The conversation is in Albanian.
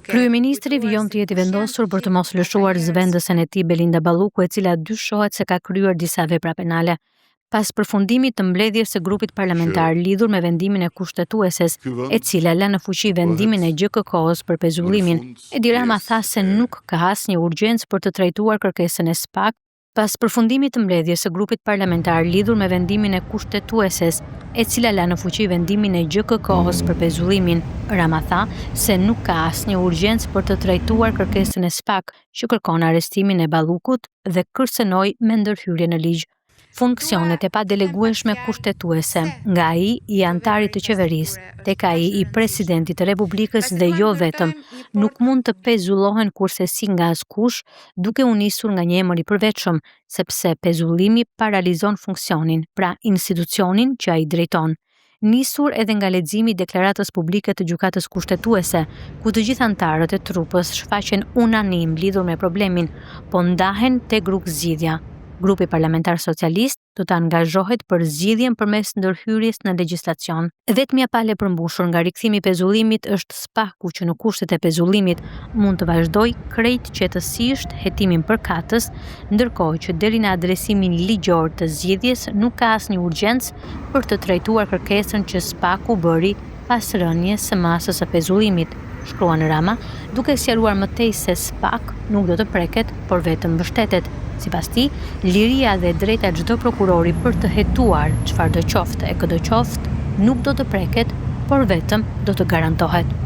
Kryeministri vijon të jetë i vendosur për të mos lëshuar zëvendësen e tij Belinda Balluku, e cila dyshohet se ka kryer disa vepra penale. Pas përfundimit të mbledhjes së grupit parlamentar lidhur me vendimin e kushtetueses, e cila lë në fuqi vendimin e GKK-s për pezullimin, Edi Rama tha se nuk ka asnjë urgjencë për të trajtuar kërkesën e SPAK. Pas përfundimit të mbledhjes së grupit parlamentar lidhur me vendimin e kushtetueses, e cila lë në fuqi vendimin e GKK-s për pezullimin, Rama tha se nuk ka asnjë urgjencë për të trajtuar kërkesën e SPAK që kërkon arrestimin e Ballukut dhe kërcënoi me ndërhyrje në ligj funksionet e padelegueshme kushtetuese nga ai i antarit të qeverisë tek ai i presidentit të Republikës dhe jo vetëm, nuk mund të pezullohen kurse si nga askush duke u nisur nga një emër i përvetshëm, sepse pezullimi paralizon funksionin, pra institucionin që ai drejton. Nisur edhe nga leximi i deklaratës publike të gjykatës kushtetuese, ku të gjithë antarët e trupës shfaqen unanim lidhur me problemin, po ndahen te rrugëzgjidhja. Grupi parlamentar socialist do të angazhohet për zgjidhjen përmes ndërhyrjes në legjislacion. Vetmja pale përmbushur nga rikthimi i pezullimit është SPAK-u që në kushtet e pezullimit mund të vazhdoj krejt qetësisht hetimin përkatës, ndërkohë që deri në adresimin ligjor të zgjidhjes nuk ka asnjë urgjencë për të trajtuar kërkesën që SPAK-u bëri pas rënies së masës së pezullimit, shkruan Rama, duke sqaruar më tej se SPAK nuk do të preket, por vetëm mbështetet. Sipas tij, liria dhe drejta çdo prokurori për të hetuar çfarëdo qoftë e këdo qoftë nuk do të preket, por vetëm do të garantohet.